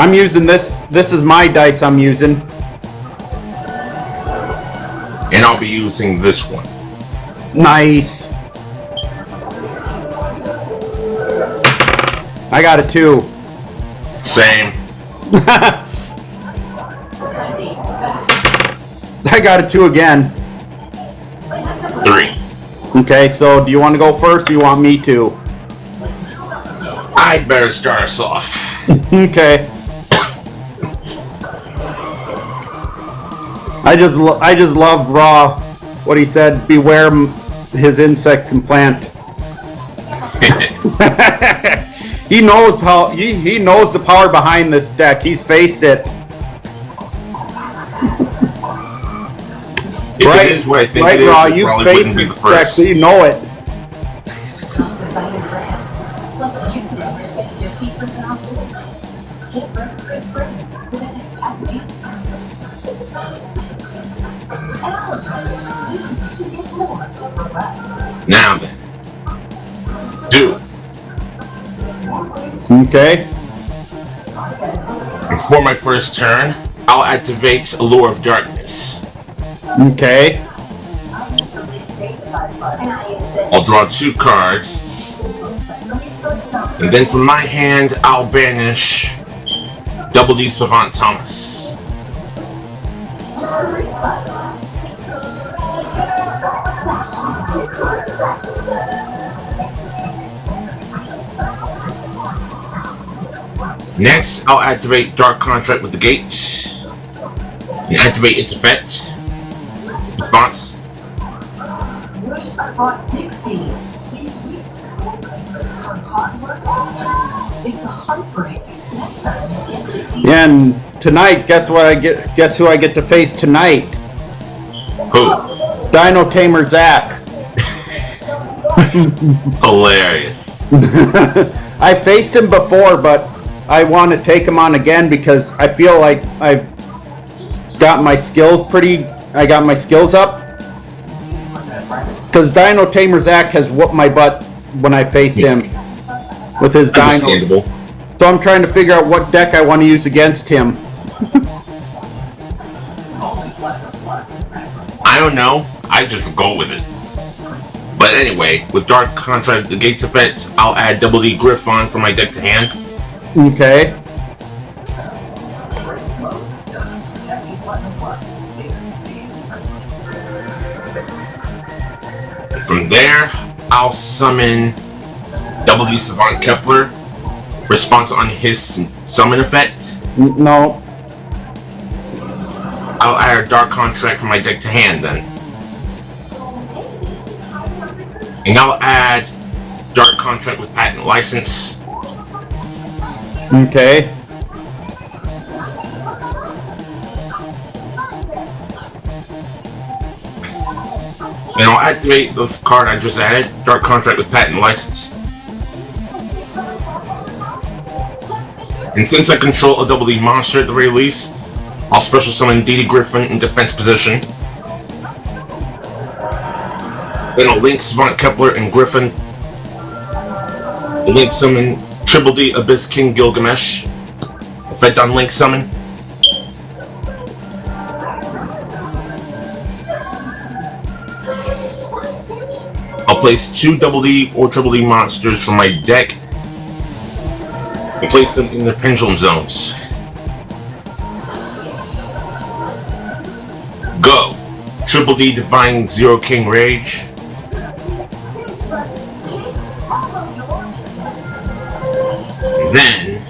I'm using this. This is my dice I'm using. And I'll be using this one. Nice. I got a 2. Same. I got a 2 again. 3. Okay, so do you want to go first or do you want me to? I'd better start us off. Okay. I just love Raw. What he said, beware his insects and plant. He knows how he knows the power behind this deck. He's faced it. If right, it is what I think right, it is, Raw, it you probably faced wouldn't be the this deck, first. so you know it. Plus, you can always get 15% off too. Get ready for spring today at Macy's. And all of them, you can get more for less. Now then. Do. Okay. For my first turn, I'll activate Allure of Darkness. Okay. I'll draw 2 cards. And then from my hand, I'll banish Double D Savant Thomas. Next, I'll activate Dark Contract with the Gate and activate its effect. Response. Wish I brought Dixie. These weeks school contracts are hard work. It's a heartbreak. Next time, get Dixie. Yeah, and tonight, guess what I get? Guess who I get to face tonight? Who? Dino Tamer Zach. Hilarious. I faced him before, but I want to take him on again because I feel like I've got my skills I got my skills up. Because Dino Tamer Zach has whooped my butt when I faced him with his Dino. Understandable. So I'm trying to figure out what deck I want to use against him. I don't know. I just go with it. But anyway, with Dark Contract, the Gates effect, I'll add Double D Griffon from my deck to hand. Okay. From there, I'll summon Double D Savant Kepler. Response on his summon effect. No. I'll add a Dark Contract from my deck to hand then. And I'll add Dark Contract with Patent License. Okay. And I'll activate the card I just added, Dark Contract with Patent License. And since I control a Double D monster at the very least, I'll special summon DD Griffin in defense position. Then I'll link Savant Kepler and Griffin. I'll link summon Triple D Abyss King Gilgamesh. Effect on link summon. I'll place 2 Double D or Triple D monsters from my deck and place them in the pendulum zones. Go! Triple D Divine Zero King Rage. Then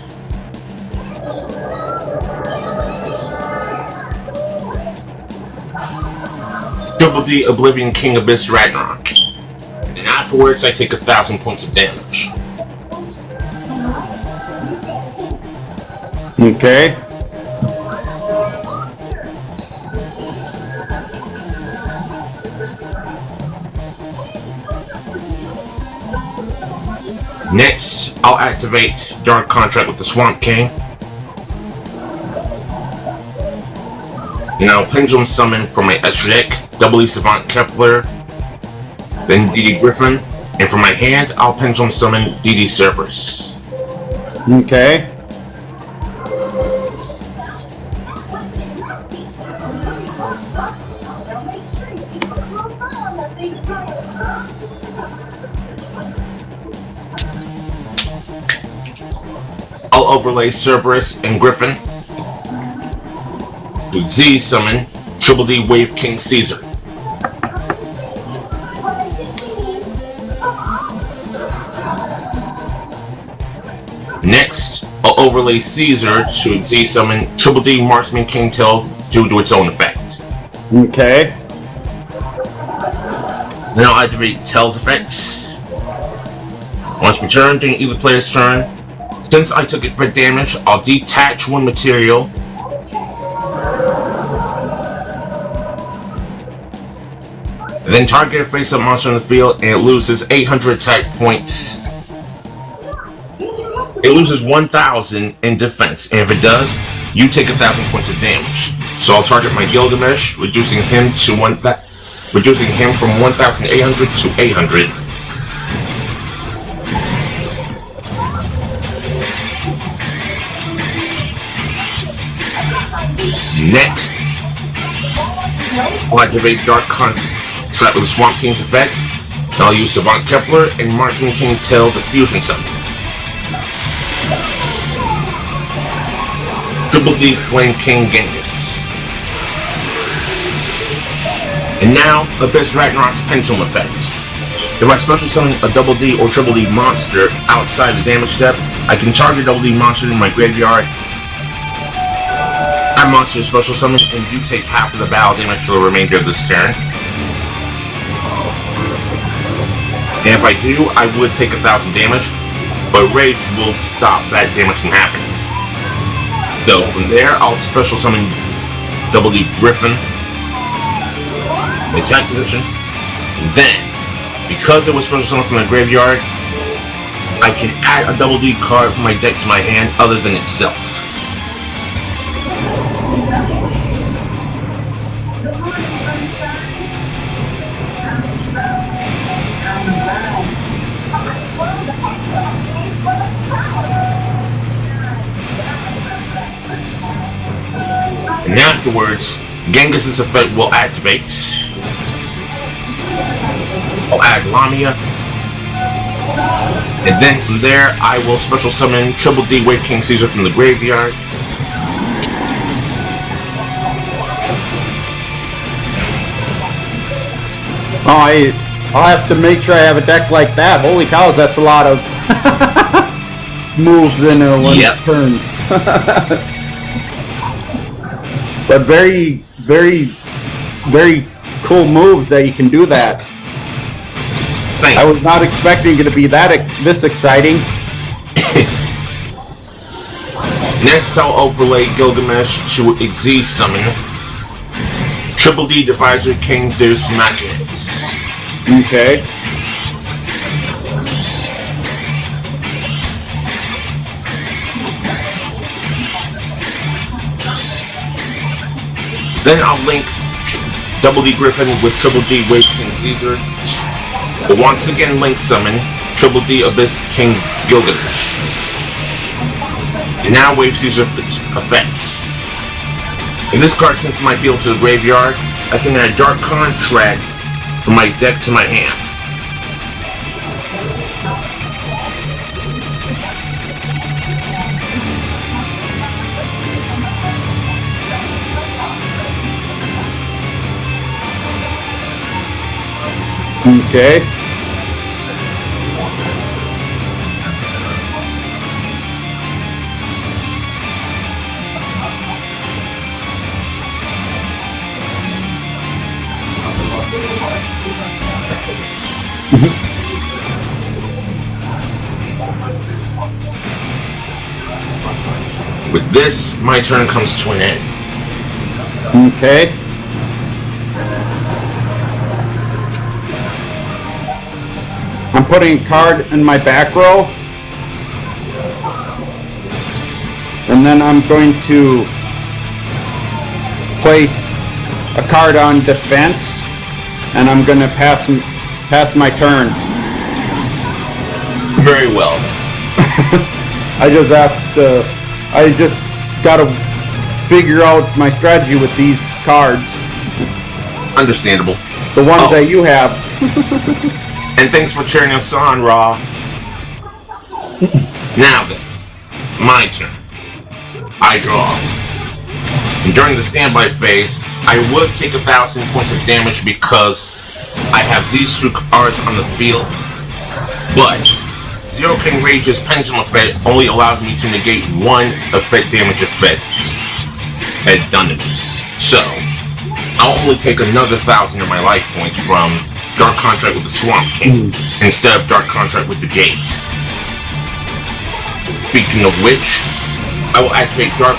Triple D Oblivion King Abyss Ragnarok. And afterwards I take 1,000 points of damage. Okay. Next, I'll activate Dark Contract with the Swamp King. And I'll Pendulum Summon from my extra deck, Double E Savant Kepler, then DD Griffin, and from my hand, I'll Pendulum Summon DD Cerberus. Okay. overlay Cerberus and Griffin. To Z summon Triple D Wave King Caesar. Next, I'll overlay Caesar to Z summon Triple D Marksman King Tail due to its own effect. Okay. Now I activate Tail's effect. Once returned during either player's turn, since I took effect damage, I'll detach one material. Then target a face-up monster in the field and it loses 800 attack points. It loses 1,000 in defense, and if it does, you take 1,000 points of damage. So I'll target my Gilgamesh, reducing him from 1,800 to 800. Next, I'll activate Dark Contract with the Swamp King's effect, and I'll use Savant Kepler and Marksman King Tail to fusion summon. Triple D Flame King Genghis. And now, Abyss Ragnarok's Pendulum effect. If I special summon a Double D or Triple D monster outside the damage step, I can target Double D monster in my graveyard. That monster is special summon, and you take half of the battle damage for the remainder of this turn. And if I do, I would take 1,000 damage, but Rage will stop that damage from happening. So from there, I'll special summon Double D Griffin, attack position. And then, because it was special summoned from the graveyard, I can add a Double D card from my deck to my hand other than itself. Good morning, sunshine. It's time to grow. It's time to rise. I'm full of potential and full of surprise. And afterwards, Genghis' effect will activate. I'll add Lamia. And then from there, I will special summon Triple D Wave King Caesar from the graveyard. Oh, I'll have to make sure I have a deck like that. Holy cows, that's a lot of moves in a one turn. But very, very, very cool moves that you can do that. I was not expecting it to be this exciting. Next, I'll overlay Gilgamesh to Z summon Triple D Divisor King Deus Machinates. Okay. Then I'll link Double D Griffin with Triple D Wave King Caesar. But once again link summon Triple D Abyss King Gilgamesh. And now Wave Caesar effects. If this card sent from my field to the graveyard, I can add Dark Contract from my deck to my hand. Okay. With this, my turn comes to an end. Okay. I'm putting a card in my back row. And then I'm going to place a card on defense. And I'm going to pass my turn. Very well. I just gotta figure out my strategy with these cards. Understandable. The ones that you have. And thanks for cheering us on, Raw. Now then, my turn. I draw. And during the standby phase, I would take 1,000 points of damage because I have these 2 cards on the field, but Zero King Rage's Pendulum effect only allows me to negate 1 effect damage effect had done to me. So, I'll only take another 1,000 of my life points from Dark Contract with the Swamp King instead of Dark Contract with the Gate. Speaking of which, I will activate Dark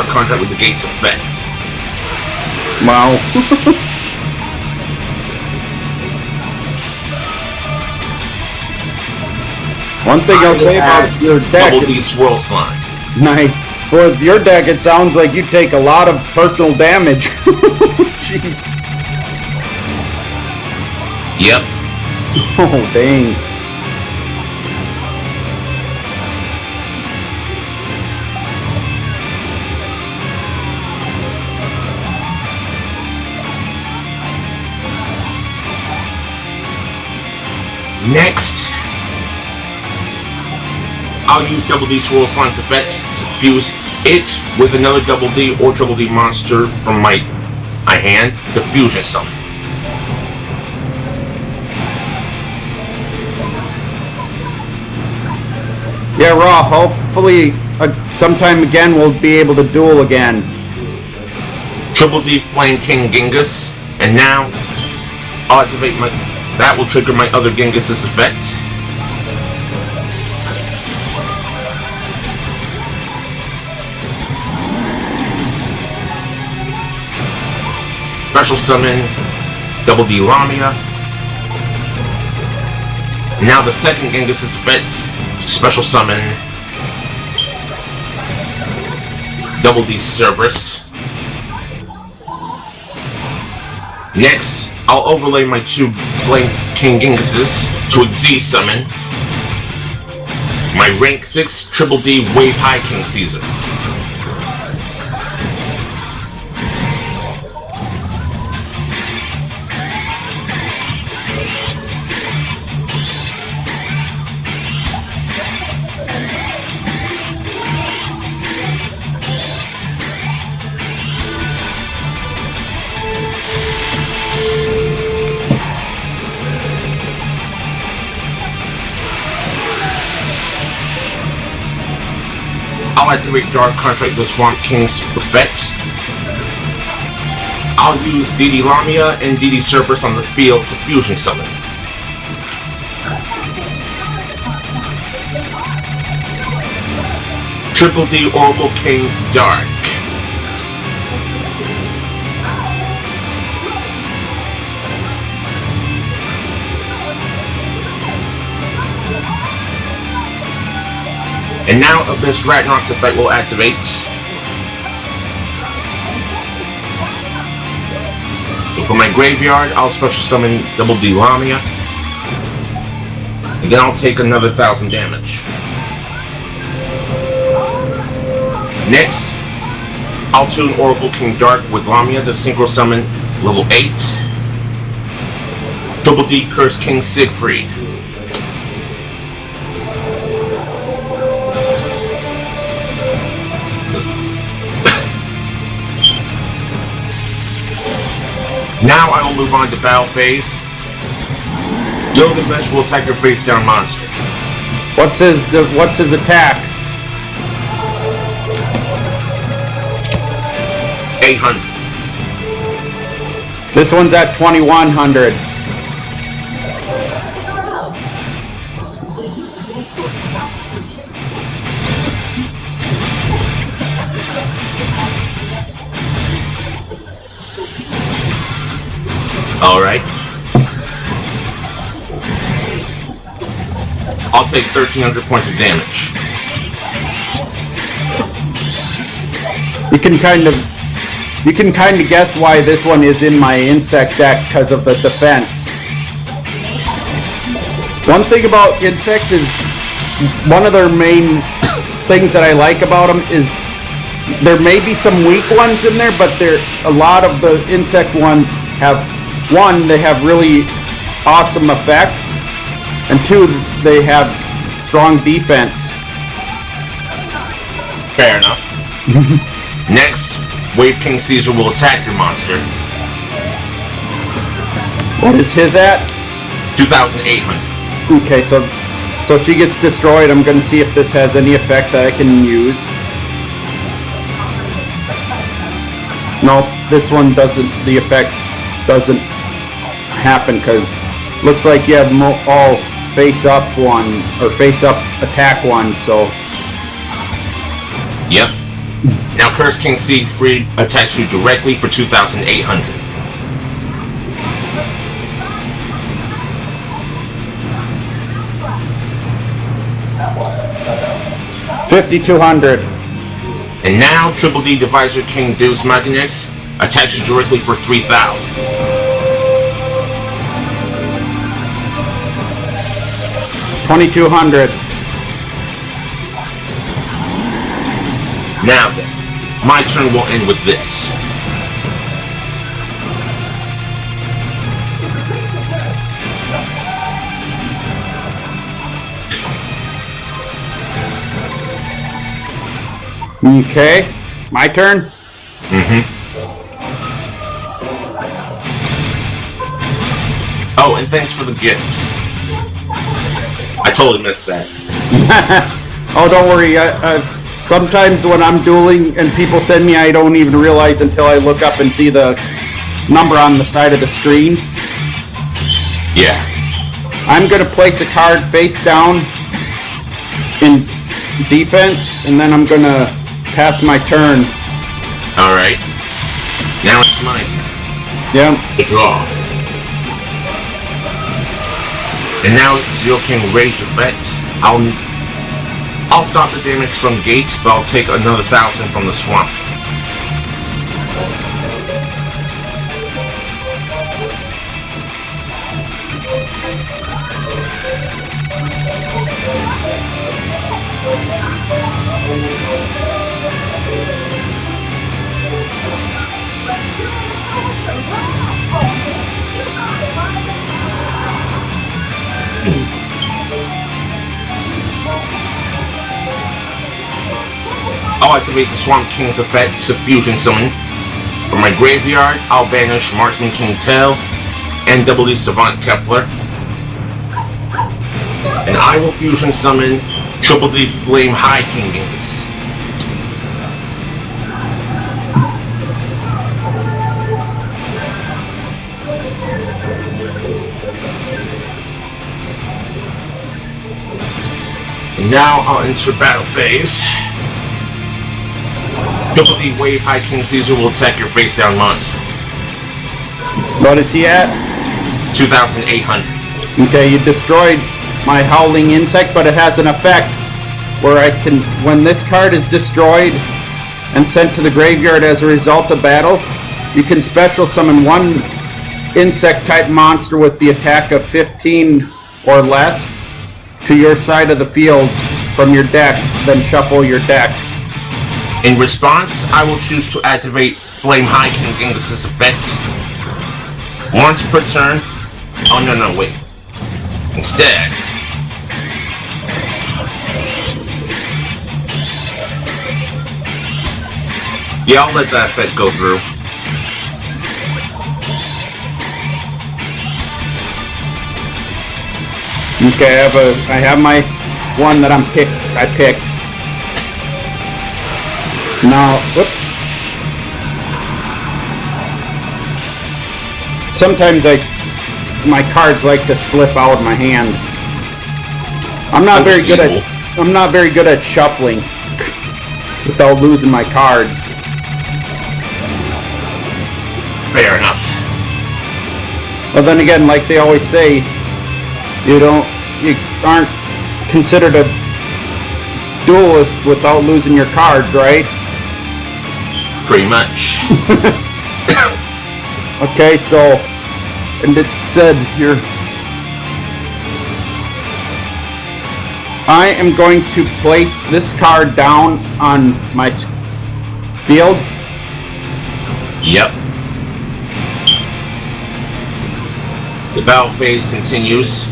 Contract with the Gate's effect. Wow. One thing I'll say about your deck. Double D Swirl Slime. Nice. For your deck, it sounds like you take a lot of personal damage. Jeez. Yep. Oh, dang. Next, I'll use Double D Swirl Slime's effect to fuse it with another Double D or Triple D monster from my hand to fusion summon. Yeah, Raw, hopefully sometime again we'll be able to duel again. Triple D Flame King Genghis, and now I'll activate that will trigger my other Genghis's effect. Special summon Double D Lamia. Now the second Genghis's effect, special summon Double D Cerberus. Next, I'll overlay my 2 Flame King Genghises to Xyz summon my rank 6 Triple D Wave High King Caesar. I'll activate Dark Contract with Swamp King's effect. I'll use DD Lamia and DD Cerberus on the field to fusion summon. Triple D Oracle King Dark. And now Abyss Ragnarok's effect will activate. For my graveyard, I'll special summon Double D Lamia. And then I'll take another 1,000 damage. Next, I'll tune Oracle King Dark with Lamia to synchro summon level 8. Double D Curse King Siegfried. Now I will move on to battle phase. Gilgamesh will attack your face down monster. What's his attack? 800. This one's at 2100. Alright. I'll take 1,300 points of damage. You can kind of guess why this one is in my insect deck because of the defense. One thing about insects is one of their main things that I like about them is there may be some weak ones in there, but a lot of the insect ones have, one, they have really awesome effects, and two, they have strong defense. Fair enough. Next, Wave King Caesar will attack your monster. What is his at? 2,800. Okay, so she gets destroyed. I'm gonna see if this has any effect that I can use. No, this one doesn't. The effect doesn't happen because looks like you have all face up one or face up attack one. So. Yep. Now Curse King Siegfried attacks you directly for 2,800. $5,200. And now Triple D Divisor King Deus Machinix attacks you directly for 3,000. $2,200. Now then, my turn will end with this. Okay, my turn. Oh, and thanks for the gifts. I totally missed that. Oh, don't worry. Sometimes when I'm dueling and people send me, I don't even realize until I look up and see the number on the side of the screen. Yeah. I'm going to place a card face down in defense, and then I'm going to pass my turn. Alright. Now it's my turn. Yeah. The draw. And now Zero King Rage effects. I'll stop the damage from gates, but I'll take another 1,000 from the swamp. I'll activate the Swamp King's effect to fusion summon. From my graveyard, I'll banish Marksman King Tail and Double D Savant Kepler. And I will fusion summon Triple D Flame High King Genghis. And now I'll enter battle phase. Triple D Wave High King Caesar will attack your face down monster. What is he at? 2,800. Okay, you destroyed my Howling Insect, but it has an effect where I can, when this card is destroyed and sent to the graveyard as a result of battle, you can special summon one insect type monster with the attack of 15 or less to your side of the field from your deck, then shuffle your deck. In response, I will choose to activate Flame High King Genghis' effect. Once per turn. Oh, no, wait. Instead, yeah, I'll let that effect go through. Okay, I have my one that I picked. Now, whoops. Sometimes my cards like to slip out of my hand. I'm not very good at shuffling without losing my cards. Fair enough. Well, then again, like they always say, you aren't considered a duelist without losing your cards, right? Pretty much. Okay, so, and it said here, I am going to place this card down on my field. Yep. The battle phase continues.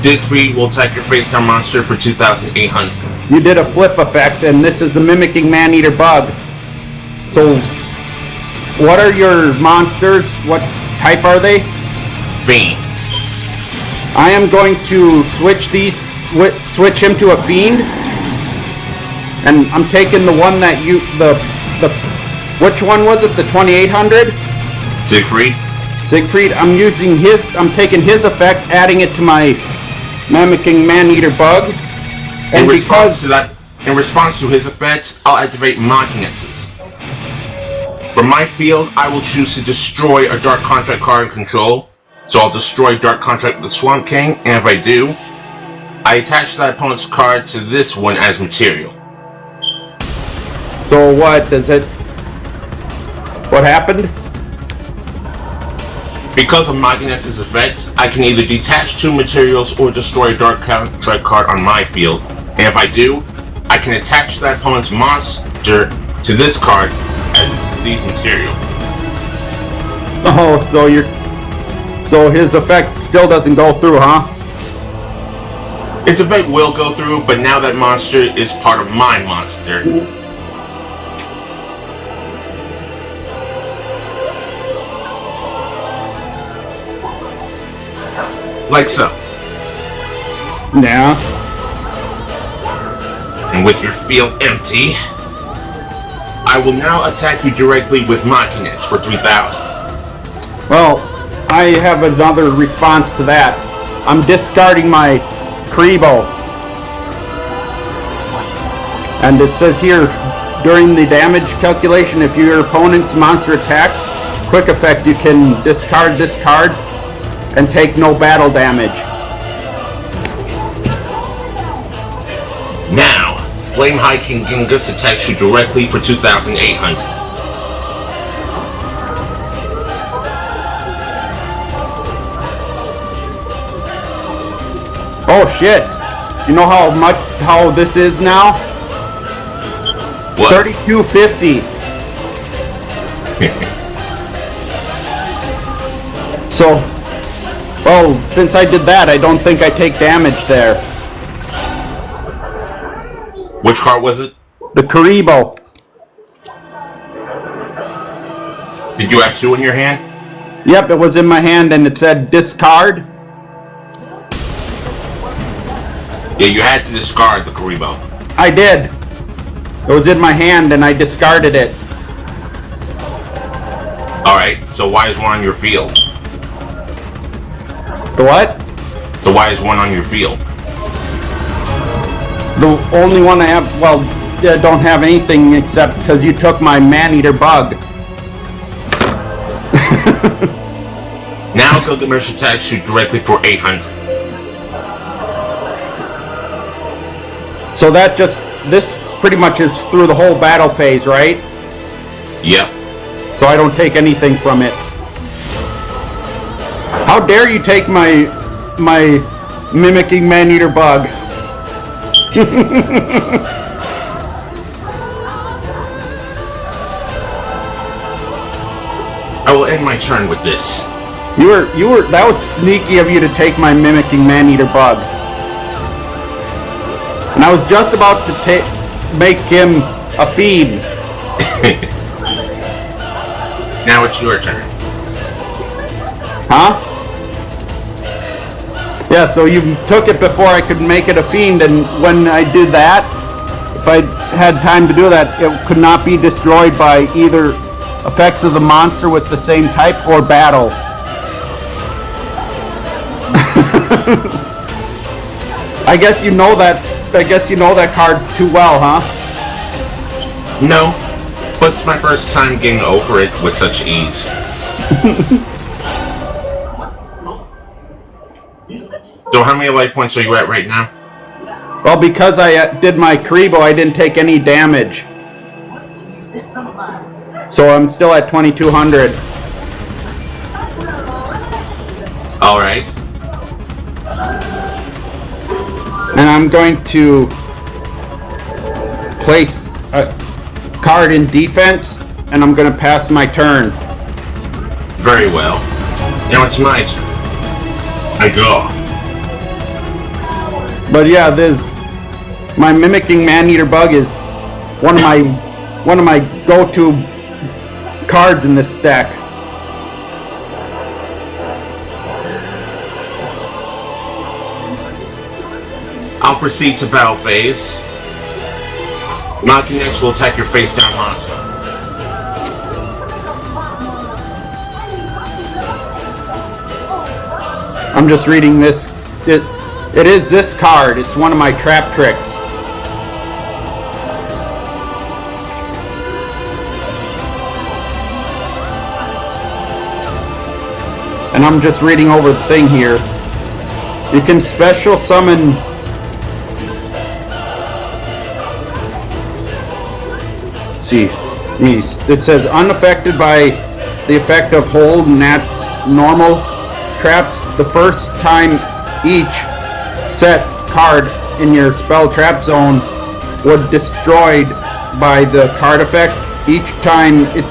Siegfried will attack your face down monster for 2,800. you did a flip effect, and this is the Mimicking Man-Eater Bug. So, what are your monsters? What type are they? Fiend. I am going to switch him to a Fiend. And I'm taking the one that which one was it? The 2800? Siegfried. I'm taking his effect, adding it to my Mimicking Man-Eater Bug. And in response to his effect, I'll activate my kinexes. From my field, I will choose to destroy a Dark Contract card in control. So I'll destroy Dark Contract with the Swamp King, and if I do, I attach that opponent's card to this one as material. So what happened? Because of my kinexes effect, I can either detach 2 materials or destroy a Dark Contract card on my field. And if I do, I can attach that opponent's monster to this card as its disease material. Oh, so his effect still doesn't go through, huh? Its effect will go through, but now that monster is part of my monster. Like so. Yeah. And with your field empty, I will now attack you directly with my kinetics for 3,000. Well, I have another response to that. I'm discarding my Karibo. And it says here, during the damage calculation, if your opponent's monster attacks, quick effect, you can discard this card and take no battle damage. Now, Flame High King Genghis attacks you directly for 2,800. Oh shit! You know how this is now? What? 3250. So, well, since I did that, I don't think I take damage there. Which card was it? The Karibo. Did you have 2 in your hand? Yep, it was in my hand and it said discard. Yeah, you had to discard the Karibo. I did. It was in my hand and I discarded it. Alright, so why is 1 on your field? The what? So why is 1 on your field? The only one I have, well, I don't have anything except because you took my Man-Eater Bug. Now Gilgamesh attacks you directly for 800. So that this pretty much is through the whole battle phase, right? Yep. So I don't take anything from it. How dare you take my Mimicking Man-Eater Bug? I will end my turn with this. That was sneaky of you to take my Mimicking Man-Eater Bug. And I was just about to make him a feed. Now it's your turn. Huh? Yeah, so you took it before I could make it a fiend, and when I did that, if I had time to do that, it could not be destroyed by either effects of the monster with the same type or battle. I guess you know that card too well, huh? No, but it's my first time getting over it with such ease. So how many life points are you at right now? Well, because I did my Karibo, I didn't take any damage. So I'm still at 2,200. Alright. And I'm going to place a card in defense, and I'm going to pass my turn. Very well. Now it's my turn. I draw. But yeah, My Mimicking Man-Eater Bug is one of my go-to cards in this deck. I'll proceed to battle phase. Knocking X will attack your face down monster. I'm just reading this. It is this card. It's one of my trap tricks. And I'm just reading over the thing here. You can special summon it says unaffected by the effect of hold normal traps. The first time each set card in your spell trap zone would destroyed by the card effect. Each time it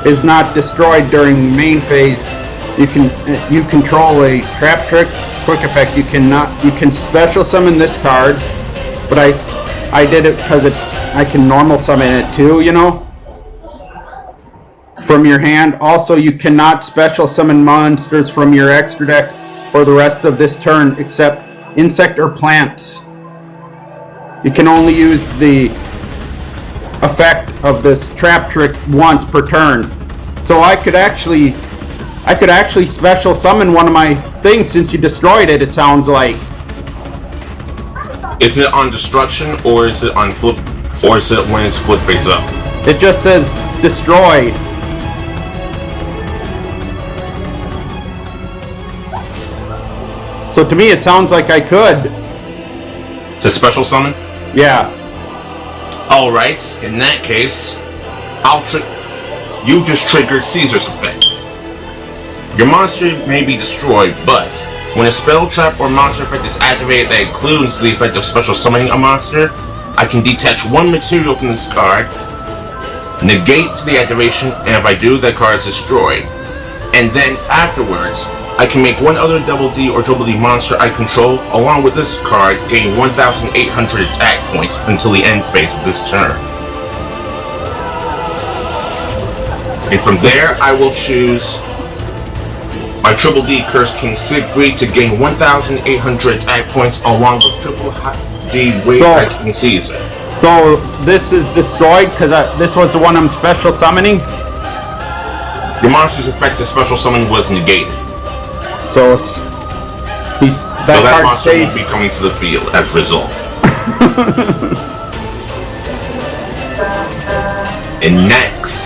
is not destroyed during main phase, you control a trap trick quick effect. You can special summon this card, but I did it because I can normal summon it too, you know, from your hand. Also, you cannot special summon monsters from your extra deck for the rest of this turn except insect or plants. You can only use the effect of this trap trick once per turn. So I could actually special summon one of my things since you destroyed it, it sounds like. Is it on destruction or is it on flip, or is it when it's flip face up? It just says destroyed. So to me it sounds like I could. To special summon? Yeah. Alright, in that case, you just triggered Caesar's effect. Your monster may be destroyed, but when a spell, trap, or monster effect is activated that includes the effect of special summoning a monster, I can detach one material from this card, negate the activation, and if I do, that card is destroyed. And then afterwards, I can make one other double D or triple D monster I control, along with this card, gain 1,800 attack points until the end phase of this turn. And from there, I will choose my Triple D Curse King Siegfried to gain 1,800 attack points, along with Triple D Wave King Caesar. So this is destroyed because this was the one I'm special summoning? Your monster's effective special summon was negated. So that monster won't be coming to the field as a result. And next,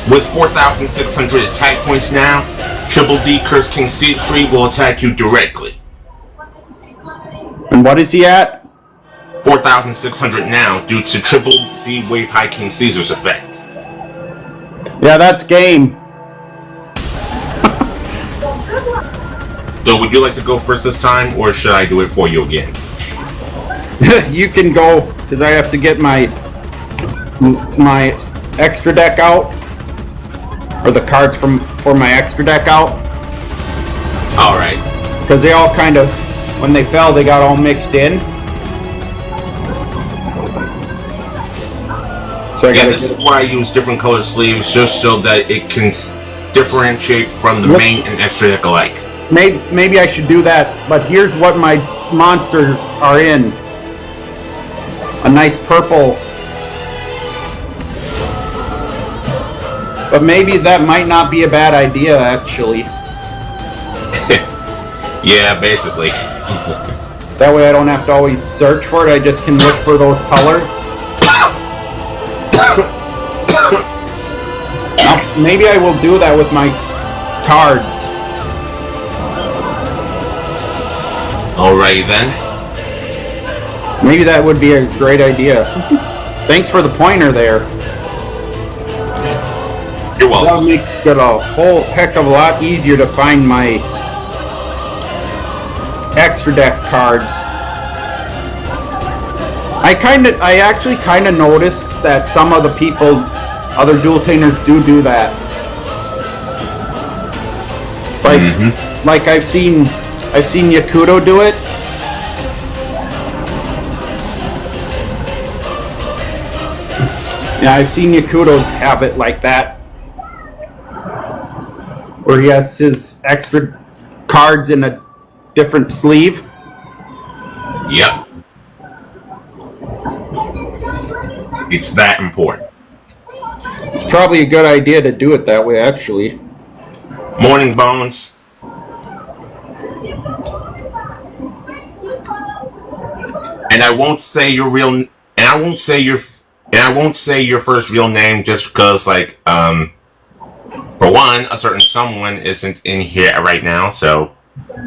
with 4,600 attack points now, Triple D Curse King Siegfried will attack you directly. And what is he at? 4,600 now due to Triple D Wave High King Caesar's effect. Yeah, that's game. So would you like to go first this time, or should I do it for you again? You can go, because I have to get my extra deck out. Or the cards for my extra deck out. Alright. Because they all kind of, when they fell, they got all mixed in. So this is why I use different colored sleeves, just so that it can differentiate from the main and extra deck alike. Maybe I should do that, but here's what my monsters are in. A nice purple. But maybe that might not be a bad idea, actually. Yeah, basically. That way I don't have to always search for it, I just can look for those colors. Now, maybe I will do that with my cards. Alrighty then. Maybe that would be a great idea. Thanks for the pointer there. You're welcome. That'll make it a whole heck of a lot easier to find my extra deck cards. I actually kind of noticed that some of the people, other dual tainers do that. Like, like I've seen Yakuto do it. Yeah, I've seen Yakuto have it like that, where he has his extra cards in a different sleeve. Yep. It's that important. It's probably a good idea to do it that way, actually. Morning, Bones. And I won't say your real. And I won't say your. And I won't say your first real name just because, like, for one, a certain someone isn't in here right now. So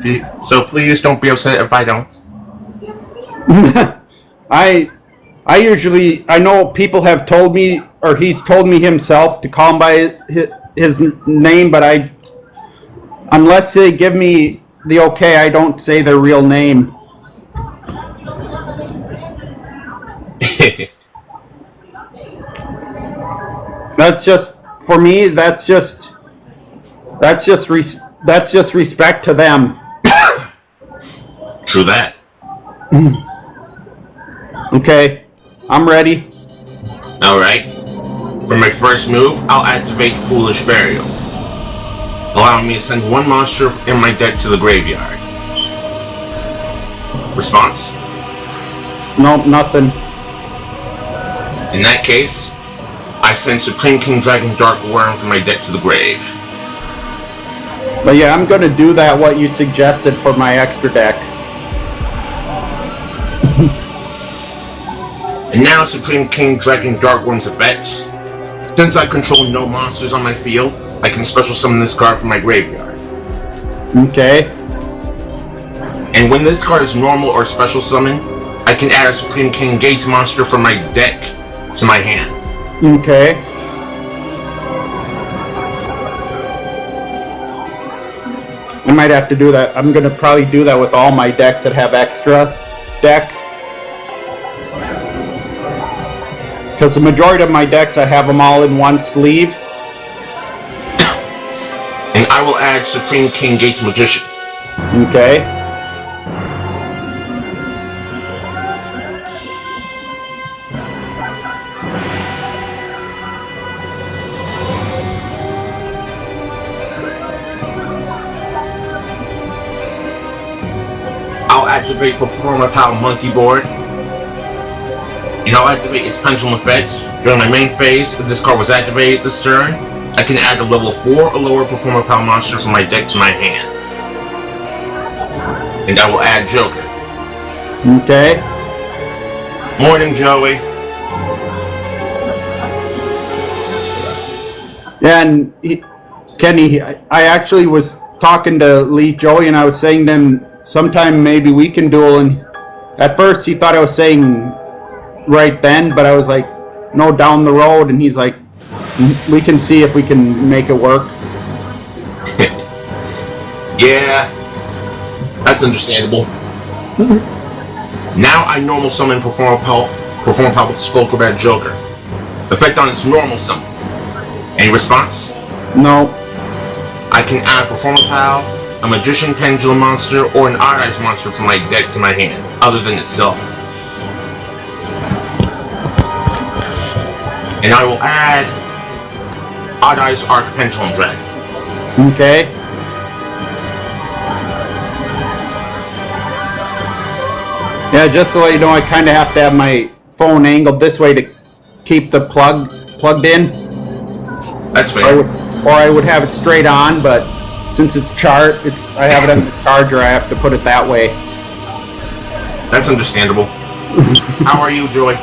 please don't be upset if I don't. I know people have told me, or he's told me himself to call him by his name, but unless they give me the okay, I don't say their real name. That's just, for me, that's just respect to them. True that. Okay, I'm ready. Alright. For my first move, I'll activate Foolish Burial, allowing me to send one monster in my deck to the graveyard. Response? Nope, nothing. In that case, I send Supreme King Dragon Dark Worm from my deck to the grave. But yeah, I'm gonna do that what you suggested for my extra deck. And now Supreme King Dragon Dark Worm's effects. Since I control no monsters on my field, I can special summon this card from my graveyard. Okay. And when this card is normal or special summon, I can add a Supreme King Gate monster from my deck to my hand. Okay. I might have to do that. I'm gonna probably do that with all my decks that have extra deck. Because the majority of my decks, I have them all in one sleeve. And I will add Supreme King Gates Magician. Okay. I'll activate Performer Pal Monkey Board. And I'll activate its pendulum effect. During my main phase, if this card was activated this turn, I can add a level 4 or lower Performer Pal monster from my deck to my hand. And I will add Joker. Okay. Morning, Joey. Yeah, and Kenny, I actually was talking to Lee Joey, and I was saying to him, sometime maybe we can duel. And at first he thought I was saying right then, but I was like, no, down the road. And he's like, we can see if we can make it work. Yeah, that's understandable. Now I normal summon Performer Pal with Skullcrobat Joker. Effect on its normal summon. Any response? No. I can add a Performer Pal, a Magician Pendulum monster, or an Odd Eyes monster from my deck to my hand, other than itself. And I will add Odd Eyes Arc Pendulum Dragon. Okay. Yeah, just to let you know, I kind of have to have my phone angled this way to keep the plugged in. That's fair. Or I would have it straight on, but since I have it on the charger, I have to put it that way. That's understandable. How are you, Joy?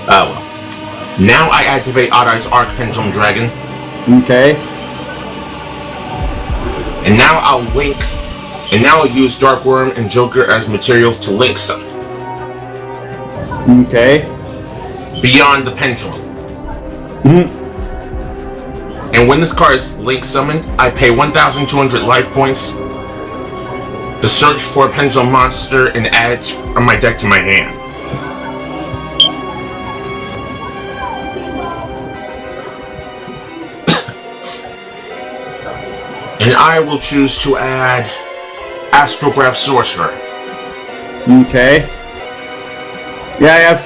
Oh well. Now I activate Odd Eyes Arc Pendulum Dragon. Okay. And now I'll use Dark Worm and Joker as materials to link summon. Okay. Beyond the Pendulum. And when this card is link summoned, I pay 1,200 life points to search for a Pendulum monster and add it from my deck to my hand. And I will choose to add Astrograph Sorcerer. Okay. Yeah, I have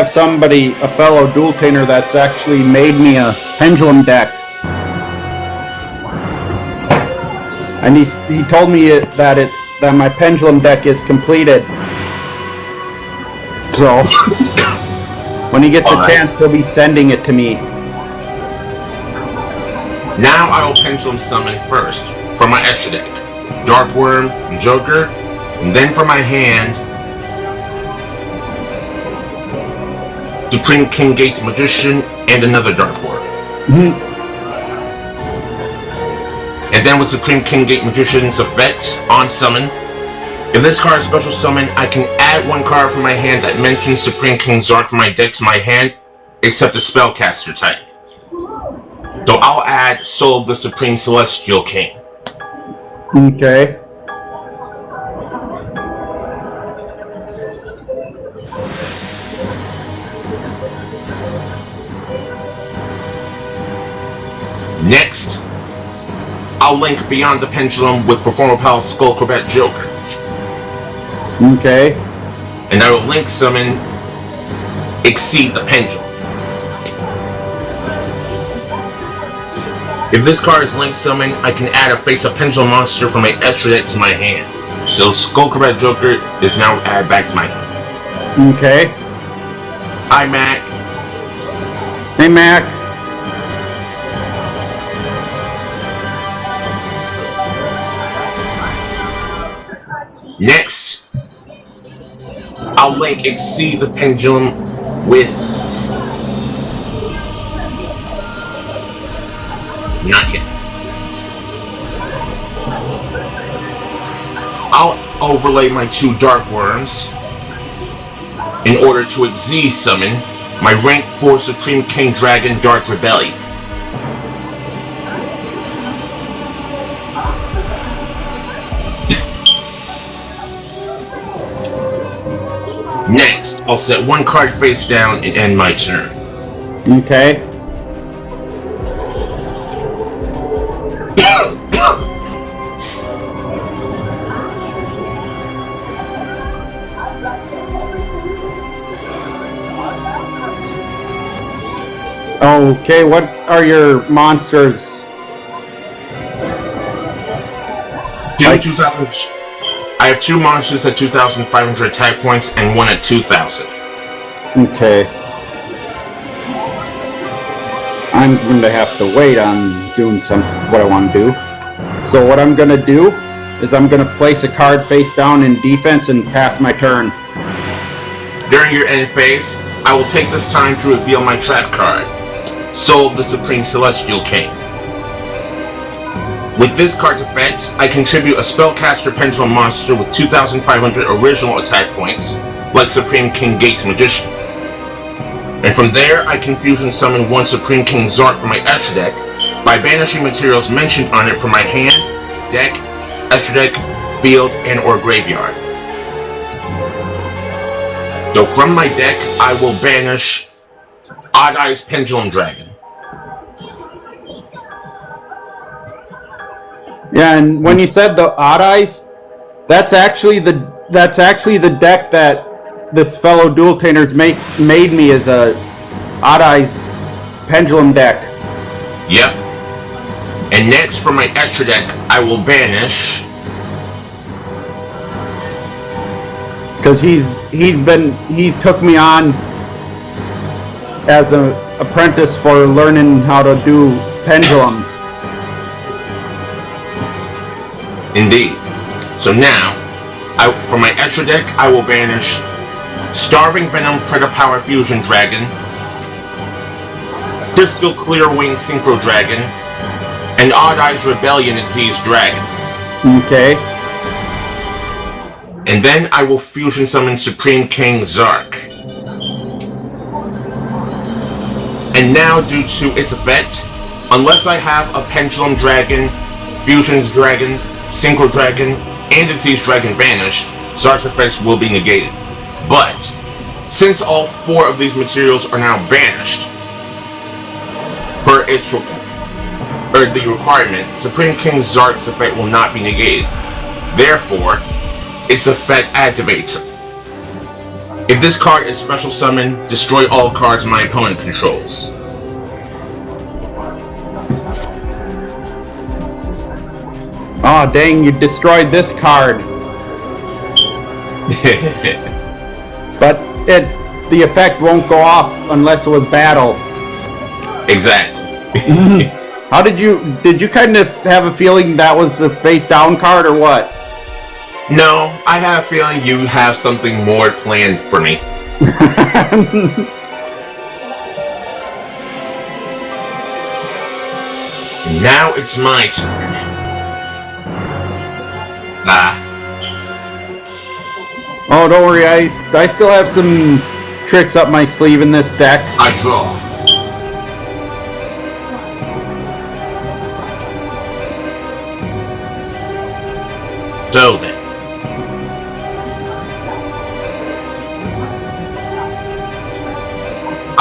somebody, a fellow dual tainer that's actually made me a pendulum deck. And he told me that my pendulum deck is completed. So when he gets a chance, he'll be sending it to me. Now I will pendulum summon first from my extra deck, Darkworm and Joker, and then from my hand, Supreme King Gate Magician and another Darkworm. And then with Supreme King Gate Magician's effect on summon, if this card is special summon, I can add one card from my hand that mentions Supreme King Zark from my deck to my hand, except the spellcaster type. So I'll add Soul of the Supreme Celestial King. Okay. Next, I'll link Beyond the Pendulum with Performapal Skullcrobat Joker. Okay. And I will link summon Exceed the Pendulum. If this card is link summon, I can add a face-up pendulum monster from my extra deck to my hand. So Skullcrobat Joker is now added back to my hand. Okay. Hi, Mac. Hey, Mac. Next, I'll link Exceed the Pendulum with... Not yet. I'll overlay my two Darkworms in order to Exceed summon my rank 4 Supreme King Dragon Dark Rebellion. Next, I'll set one card face down and end my turn. Okay. Okay, what are your monsters? I have two monsters at 2,500 attack points and one at 2,000. Okay. I'm going to have to wait on doing what I want to do. So what I'm going to do is I'm going to place a card face down in defense and pass my turn. During your end phase, I will take this time to reveal my trap card, Soul of the Supreme Celestial King. With this card's effect, I contribute a Spellcaster Pendulum monster with 2,500 original attack points, like Supreme King Gate Magician. And from there, I can fusion summon one Supreme King Zark from my extra deck by banishing materials mentioned on it from my hand, deck, extra deck, field, and or graveyard. So from my deck, I will banish Odd Eyes Pendulum Dragon. Yeah, and when you said the Odd Eyes, that's actually the deck that this fellow dual tainers made me as a Odd Eyes Pendulum deck. Yep. And next for my extra deck, I will banish. Because he took me on as an apprentice for learning how to do pendulums. Indeed. So now, for my extra deck, I will banish Starving Venom Predapower Fusion Dragon, Crystal Clear Wing Synchro Dragon, and Odd Eyes Rebellion Exceeds Dragon. Okay. And then I will fusion summon Supreme King Zark. And now, due to its effect, unless I have a Pendulum Dragon, Fusions Dragon, Synchro Dragon, and Exceeds Dragon banished, Zark's effects will be negated. But, since all 4 of these materials are now banished, per the requirement, Supreme King Zark's effect will not be negated. Therefore, its effect activates. If this card is special summoned, destroy all cards my opponent controls. Oh dang, you destroyed this card. But the effect won't go off unless it was battle. Exactly. How did you kind of have a feeling that was a face down card or what? No, I have a feeling you have something more planned for me. Now it's my turn. Oh, don't worry, I still have some tricks up my sleeve in this deck. I draw. So then.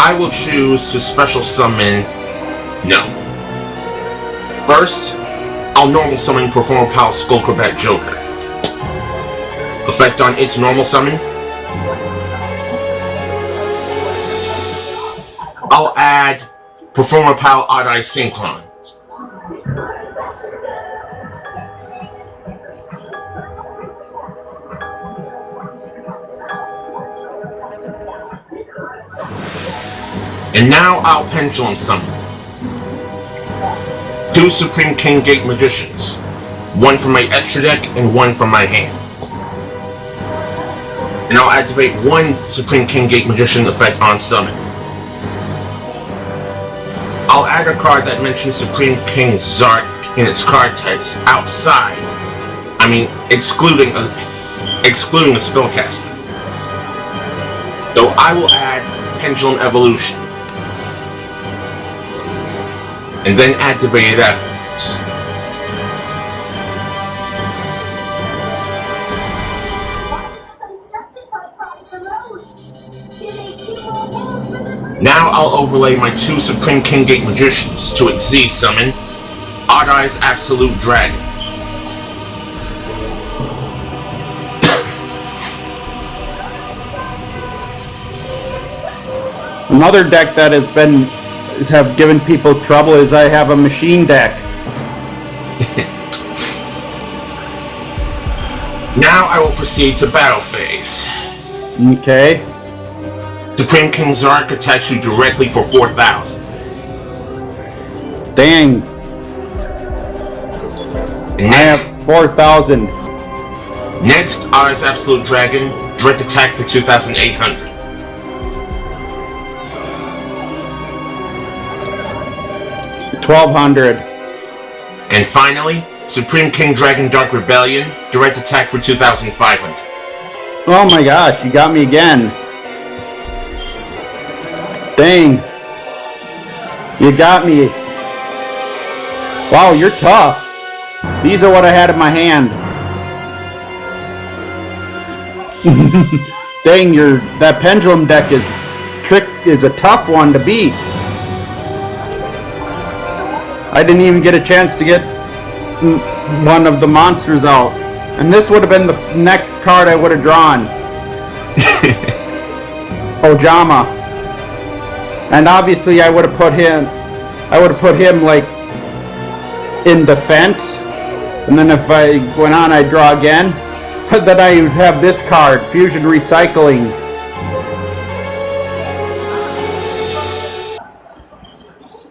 I will choose to special summon... No. First, I'll normal summon Performer Pal Skullcrobat Joker. Effect on its normal summon. I'll add Performer Pal Odd-Eye Synchron. And now I'll Pendulum Summon 2 Supreme King Gate Magicians, 1 from my extra deck and 1 from my hand. And I'll activate 1 Supreme King Gate Magician effect on summon. I'll add a card that mentions Supreme King Zark in its card types outside. I mean, excluding a spellcaster. So I will add Pendulum Evolution. And then activate it afterwards. Now I'll overlay my 2 Supreme King Gate Magicians to Xyz summon Odd-Eye's Absolute Dragon. Another deck that have given people trouble is I have a machine deck. Now I will proceed to battle phase. Okay. Supreme King Zark attacks you directly for 4,000. Dang. And I have 4,000. Next, Odd-Eye's Absolute Dragon, direct attack for 2,800. $1,200. And finally, Supreme King Dragon Dark Rebellion, direct attack for 2,500. Oh my gosh, you got me again. Dang. You got me. Wow, you're tough. These are what I had in my hand. Dang, that pendulum deck is a tough one to beat. I didn't even get a chance to get one of the monsters out. And this would have been the next card I would have drawn. Ojama. And obviously I would have put him like in defense. And then if I went on, I'd draw again. But then I would have this card, Fusion Recycling.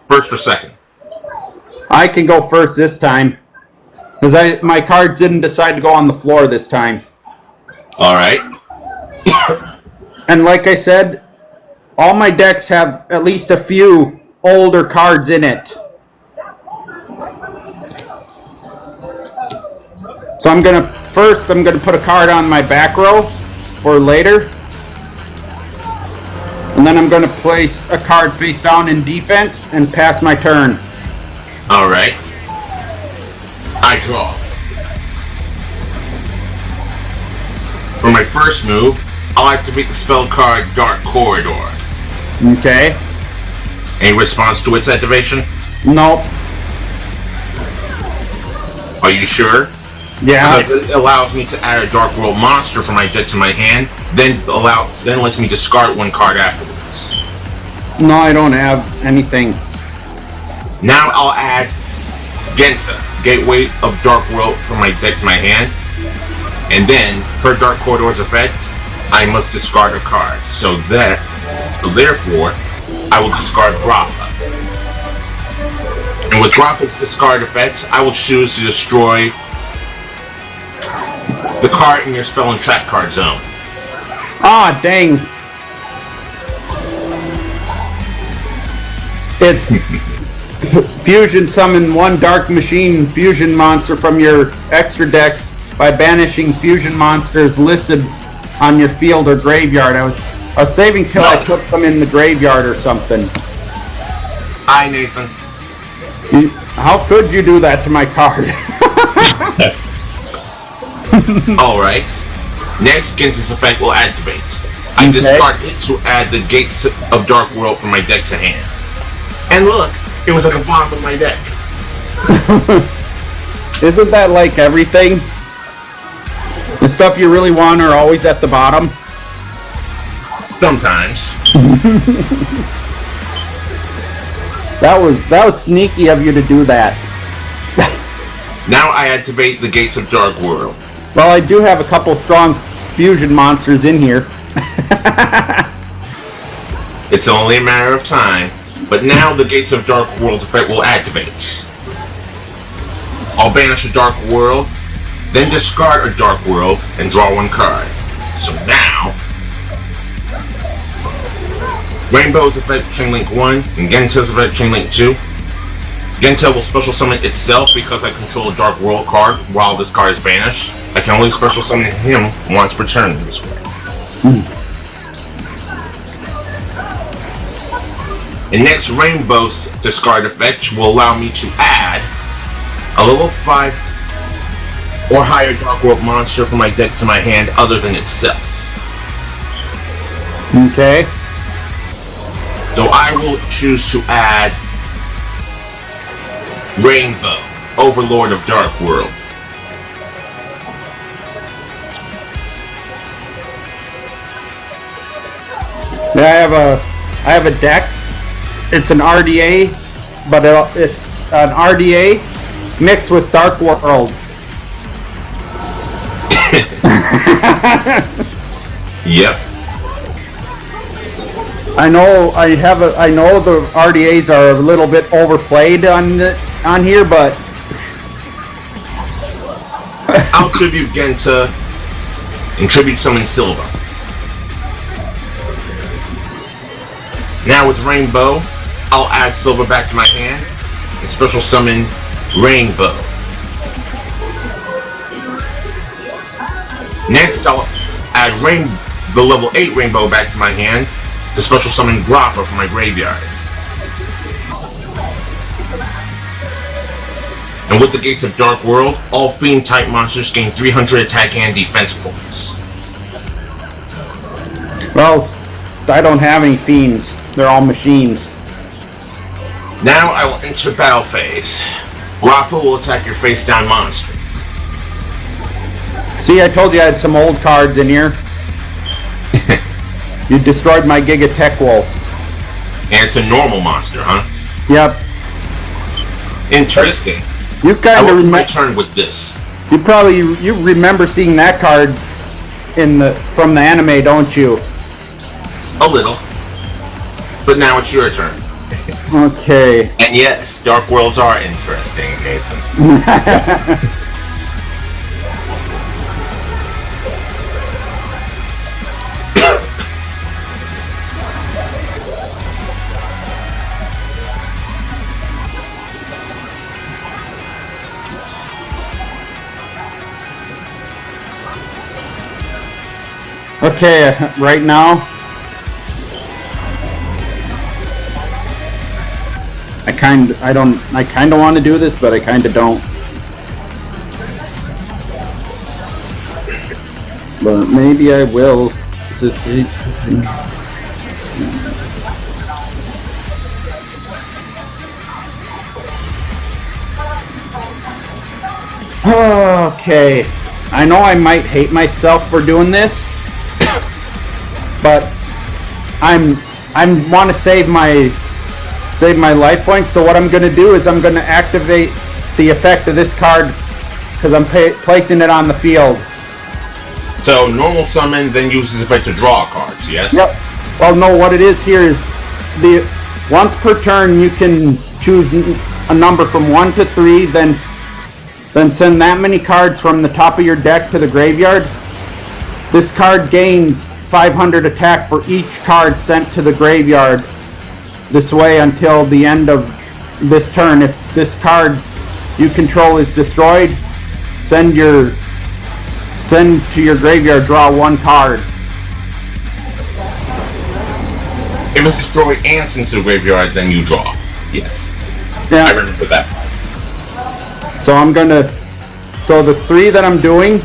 First or second? I can go first this time. Because my cards didn't decide to go on the floor this time. Alright. And like I said, all my decks have at least a few older cards in it. So I'm gonna put a card on my back row for later. And then I'm gonna place a card face down in defense and pass my turn. Alright. I draw. For my first move, I'll activate the spell card Dark Corridor. Okay. Any response to its activation? Nope. Are you sure? Yeah. Because it allows me to add a Dark World monster from my deck to my hand, then lets me discard one card afterwards. No, I don't have anything. Now I'll add Genta, Gateway of Dark World, from my deck to my hand, and then per Dark Corridor's effect, I must discard a card. So therefore, I will discard Grotha. And with Grotha's discard effect, I will choose to destroy the card in your spell and trap card zone. Ah, dang. It fusion summon one Dark Machine fusion monster from your extra deck by banishing fusion monsters listed on your field or graveyard. I was saving till I put them in the graveyard or something. Hi, Nathan. How could you do that to my card? Alright. Next, Genta's effect will activate. I discard it to add the Gates of Dark World from my deck to hand. And look, it was at the bottom of my deck. Isn't that like everything? The stuff you really want are always at the bottom? Sometimes. That was sneaky of you to do that. Now I activate the Gates of Dark World. Well, I do have a couple strong fusion monsters in here. It's only a matter of time. But now the Gates of Dark World's effect will activate. I'll banish a Dark World, then discard a Dark World and draw one card. So now, Rainbow's effect Chainlink 1 and Genta's effect Chainlink 2. Genta will special summon itself because I control a Dark World card while this card is banished. I can only special summon him once per turn this way. And next, Rainbow's discard effect will allow me to add a level 5 or higher Dark World monster from my deck to my hand other than itself. Okay. So I will choose to add Rainbow, Overlord of Dark World. Yeah, I have a deck. It's an RDA, but it's an RDA mixed with Dark World. Yep. I know the RDAs are a little bit overplayed on here, but I'll tribute Genta and tribute summon Silva. Now with Rainbow, I'll add Silva back to my hand and special summon Rainbow. Next, I'll add the level 8 Rainbow back to my hand to special summon Grotha from my graveyard. And with the Gates of Dark World, all Fiend type monsters gain 300 attack and defense points. well, I don't have any fiends. They're all machines. Now I will enter battle phase. Grotha will attack your face down monster. See, I told you I had some old cards in here. You destroyed my Giga Tech Wolf. And it's a normal monster, huh? Yep. Interesting. You I kind of will remember. return with this. You remember seeing that card from the anime, don't you? A little. But now it's your turn. Okay. And yes, Dark Worlds are interesting, Nathan. Okay, right now, I kind of want to do this, but I kind of don't. But maybe I will. Okay. I know I might hate myself for doing this, but I want to save my life points. So what I'm going to do is I'm going to activate the effect of this card because I'm placing it on the field. So normal summon, then uses effect to draw cards. Yes. Yep. Well, no. What it is here is once per turn you can choose a number from 1 to 3, then send that many cards from the top of your deck to the graveyard. This card gains 500 attack for each card sent to the graveyard this way until the end of this turn. If this card you control is destroyed, send to your graveyard, draw 1 card. If it's destroyed and sent to the graveyard, then you draw. Yes. Yeah. I remember that. So so the 3 that I'm doing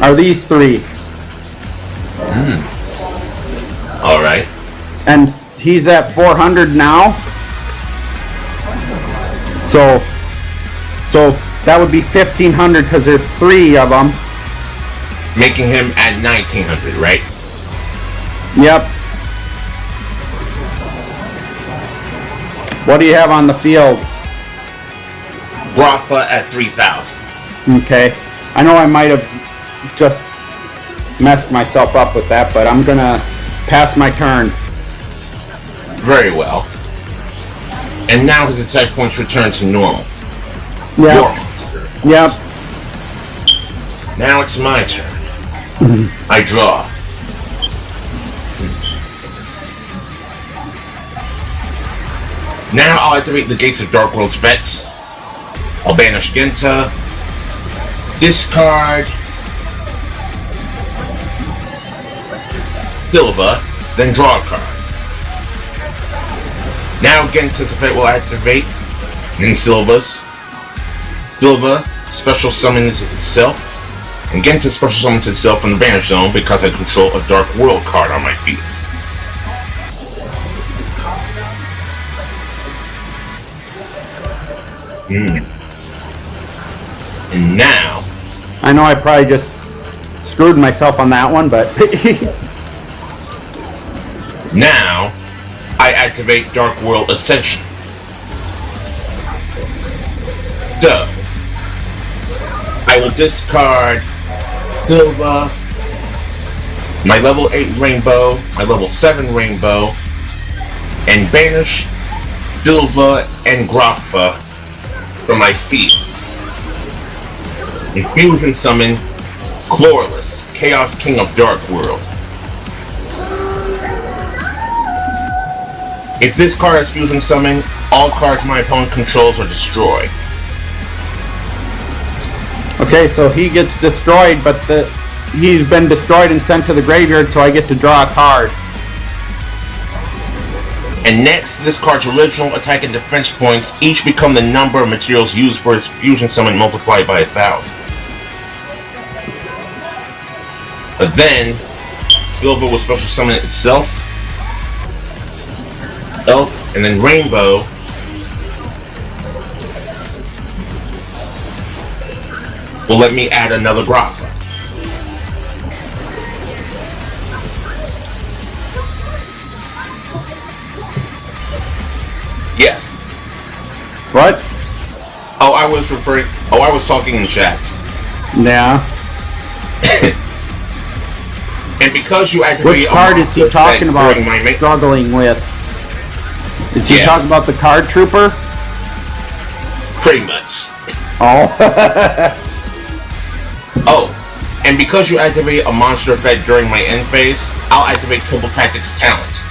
are these 3. All right. And he's at 400 now. So that would be 1,500 because there's 3 of them. Making him at 1,900, right? Yep. What do you have on the field? Rafa at 3,000. Okay. I know I might have just messed myself up with that, but I'm gonna pass my turn. Very well. And now his attack points return to normal. Yep. Your monster. Yep. Now it's my turn. I draw. Now I'll activate the Gates of Dark World's Vets. I'll banish Genta. Discard. Silva. Then draw a card. Now Genta's effect will activate. Then Silva's. Silva special summons itself. And Genta special summons itself from the banish zone because I control a Dark World card on my field. And now... I know I probably just screwed myself on that one, but... Now, I activate Dark World Ascension. So, I will discard Silva, my level 8 Rainbow, my level 7 Rainbow, and banish Silva and Grafa from my field. Infusion summon Chlorless, Chaos King of Dark World. If this card is fusion summon, all cards my opponent controls are destroyed. Okay, so he gets destroyed, but he's been destroyed and sent to the graveyard, so I get to draw a card. And next, this card's original attack and defense points each become the number of materials used for his fusion summon multiplied by 1,000. But then, Silva will special summon itself, Elf, and then Rainbow. Will let me add another Grafa. Yes. What? Oh, I was talking in chat. Yeah. And because you activate Which card is he talking about struggling with? Is he talking about the card trooper? Pretty much. Oh. Oh, and because you activate a monster effect during my end phase, I'll activate Triple Tactics Talent.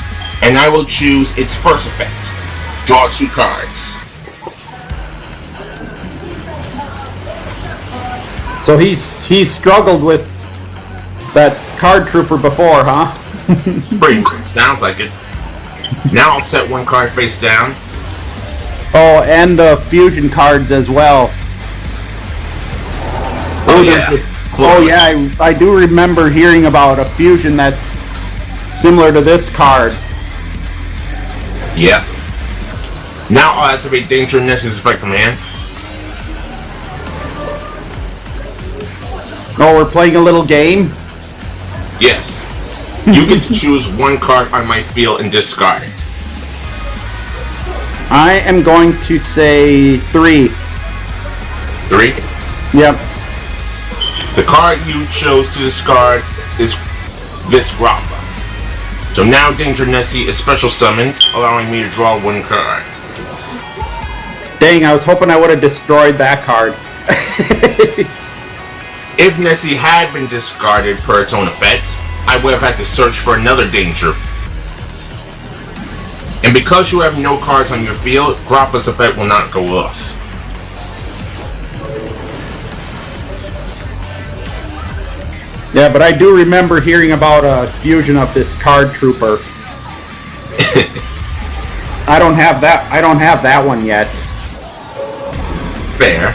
And I will choose its first effect. Draw 2 cards. So he's struggled with that card trooper before, huh? Pretty much. Sounds like it. Now I'll set 1 card face down. Oh, and the fusion cards as well. Oh yeah. Oh yeah, I do remember hearing about a fusion that's similar to this card. Yeah. Now I'll activate Danger Nexus effect from hand. Oh, we're playing a little game? Yes. You get to choose one card on my field and discard it. I am going to say 3. 3? Yep. The card you chose to discard is this Rafa. So now Danger Nessie is special summoned, allowing me to draw one card. Dang, I was hoping I would have destroyed that card. If Nessie had been discarded per its own effect, I would have had to search for another danger. And because you have no cards on your field, Rafa's effect will not go off. Yeah, but I do remember hearing about a fusion of this card trooper. I don't have that one yet. Fair.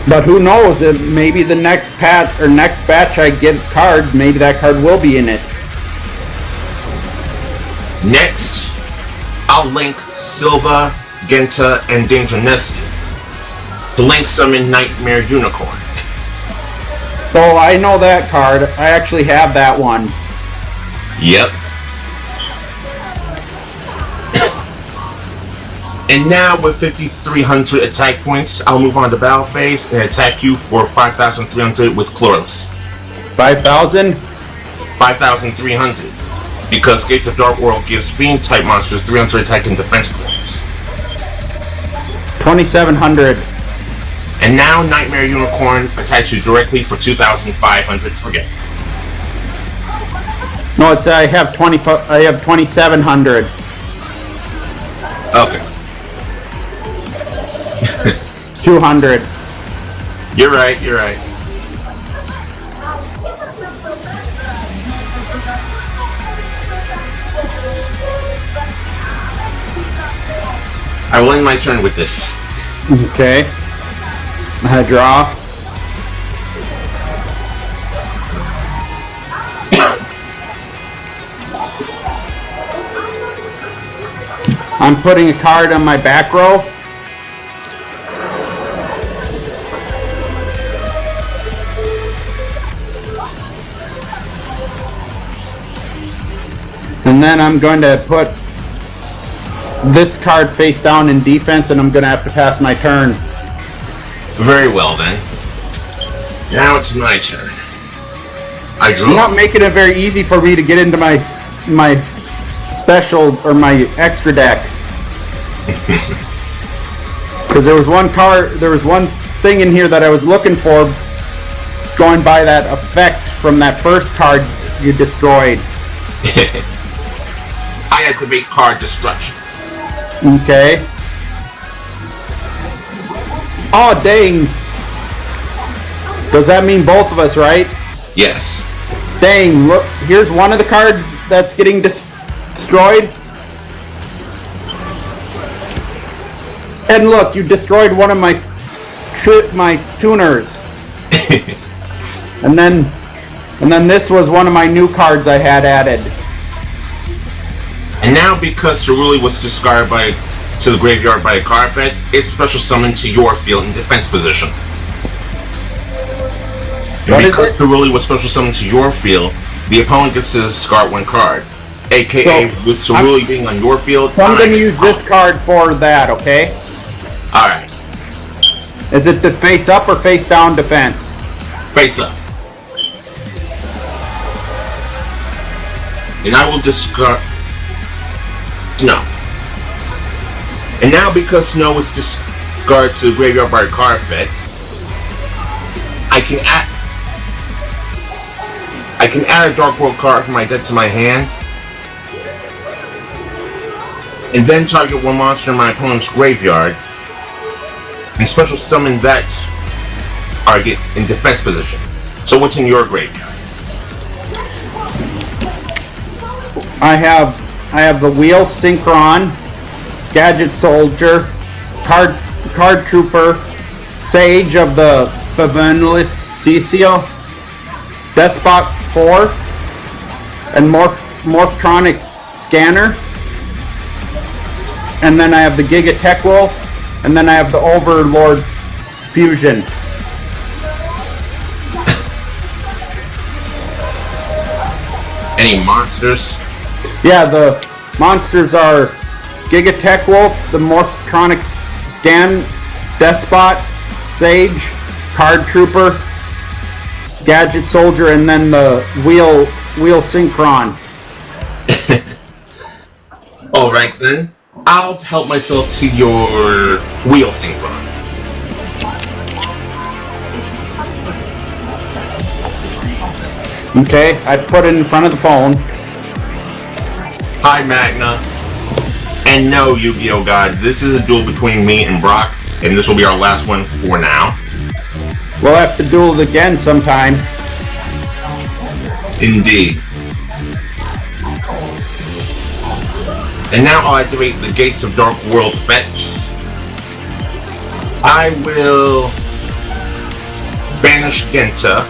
But who knows? If maybe the next batch I get cards, maybe that card will be in it. Next, I'll link Silva, Genta, and Danger Nessie to link summon Nightmare Unicorn. So I know that card. I actually have that one. Yep. And now with 5,300 attack points, I'll move on to battle phase and attack you for 5,300 with Chlorless. 5,000? 5,300. Because Gates of Dark World gives Fiend-type monsters 300 attack and defense points. 2,700. And now Nightmare Unicorn attacks you directly for 2,500. Forget. No, it's I have 2,700. Okay. 200. You're right. I will end my turn with this. Okay. I draw. I'm putting a card on my back row. And then I'm going to put this card face down in defense, and I'm going to have to pass my turn. Very well then. Now it's my turn. I draw. You're not making it very easy for me to get into my special or my extra deck. Because there was one thing in here that I was looking for, going by that effect from that first card you destroyed. I activate card destruction. Okay. Oh, dang. Does that mean both of us, right? Yes. Dang, look, here's one of the cards that's getting destroyed. And look, you destroyed one of my tuners. and then this was one of my new cards I had added. And now because Cerulli was discarded to the graveyard by a card effect, it's special summoned to your field in defense position. And because Cerulli was special summoned to your field, the opponent gets to discard one card. AKA, so, with Cerulli being on your field, I'm going to use this card for that, okay? Alright. Is it the face up or face down defense? Face up. And I will discard Snow. And now because Snow is discarded to the graveyard by a card effect, I can add a Dark World card from my deck to my hand, and then target one monster in my opponent's graveyard, and special summon that target in defense position. So what's in your graveyard? I have the Wheel Synchron, Gadget Soldier, Card Trooper, Sage of the Favenlis Cecil, Despot 4, and Morphtronic Scanner. And then I have the Giga Tech Wolf, and then I have the Overlord fusion. Any monsters? Yeah, the monsters are Gigatech Wolf, the Morphtronic Scan, Despot, Sage, Card Trooper, Gadget Soldier, and then the Wheel Synchron. Alright then. I'll help myself to your Wheel Synchron. Okay, I put it in front of the phone. Hi, Magna. And no, Yu-Gi-Oh God, this is a duel between me and Brock, and this will be our last one for now. We'll have to duel it again sometime. Indeed. And now I'll activate the Gates of Dark World fetch. I will banish Genta.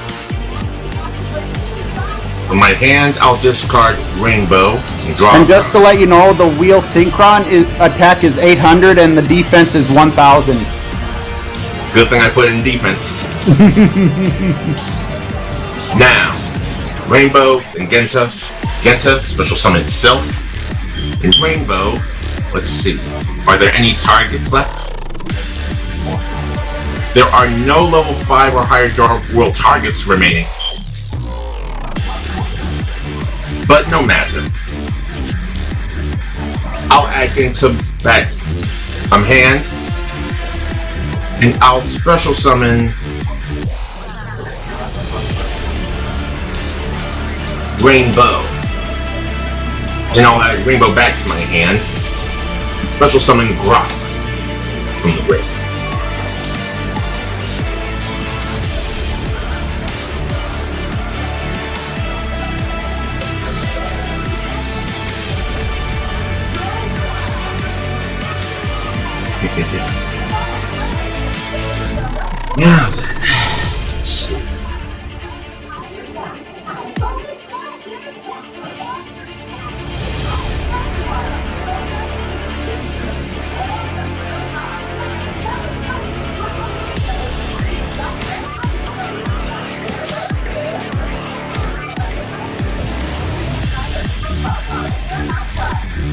In my hand, I'll discard Rainbow and draw. And just to let you know, the Wheel Synchron attack is 800 and the defense is 1000. Good thing I put it in defense. Now, Rainbow and Genta. Genta, special summon itself. And Rainbow, let's see. Are there any targets left? There are no level 5 or higher Dark World targets remaining. But no matter. I'll add into that hand. And I'll special summon Rainbow. Then I'll add Rainbow back to my hand. Special summon Grok from the grave. Now then, let's see.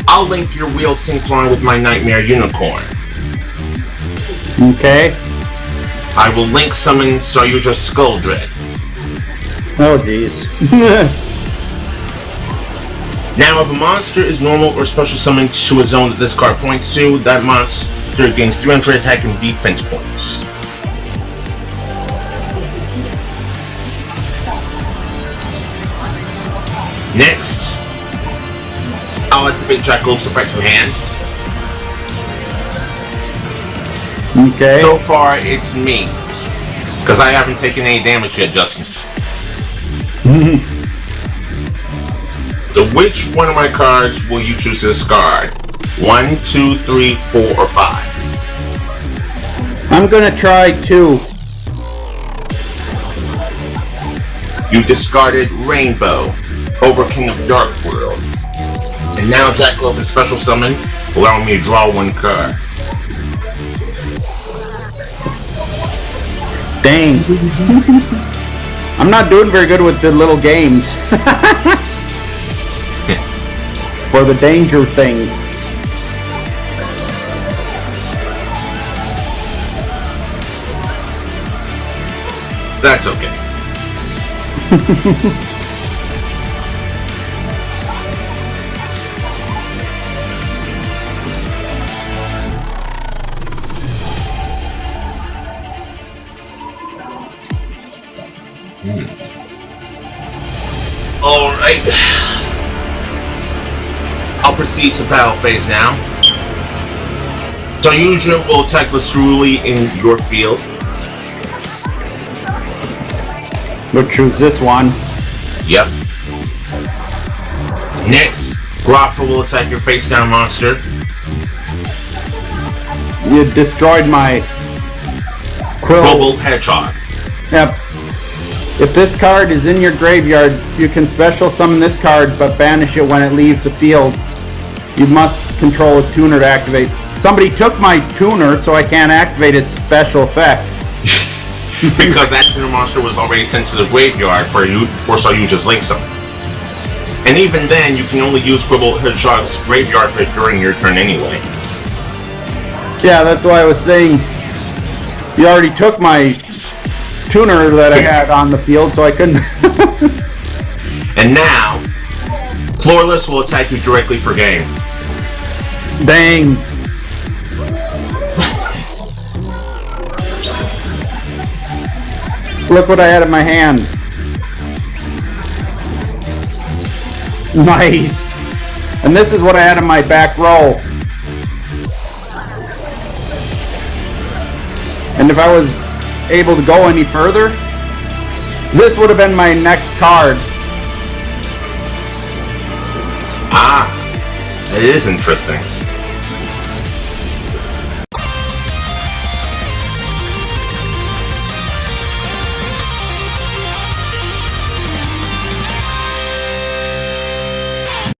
I'll link your Wheel Synchron with my Nightmare Unicorn. Okay. I will link summon Saryuja Skulldread. Oh jeez. Now, if a monster is normal or special summoned to a zone that this card points to, that monster gains 300 attack and defense points. Next, I'll activate Jackalope's effect from hand. Okay. So far, it's me. Because I haven't taken any damage yet, Justin. So which one of my cards will you choose to discard? 1, 2, 3, 4, or 5? I'm gonna try 2. You discarded Rainbow over King of Dark World. And now Jackalope is special summon, allowing me to draw 1 card. Dang. I'm not doing very good with the little games. For the danger things. That's okay. Alright. I'll proceed to battle phase now. Saryuja will attack Laceruli in your field. We'll choose this one. Yep. Next, Groffa will attack your face down monster. You destroyed my Quill. Global Hedgehog. Yep. If this card is in your graveyard, you can special summon this card, but banish it when it leaves the field. You must control a tuner to activate. Somebody took my tuner, so I can't activate its special effect. because that tuner monster was already sent to the graveyard for Saryuja's Link Summon. And even then, you can only use Scribble Hedgehog's graveyard for during your turn anyway. Yeah, that's why I was saying you already took my tuner that I had on the field, so I couldn't. And now, Floorless will attack you directly for game. Dang. Look what I had in my hand. Nice. And this is what I had in my back row. And if I was able to go any further, this would have been my next card. Ah, it is interesting.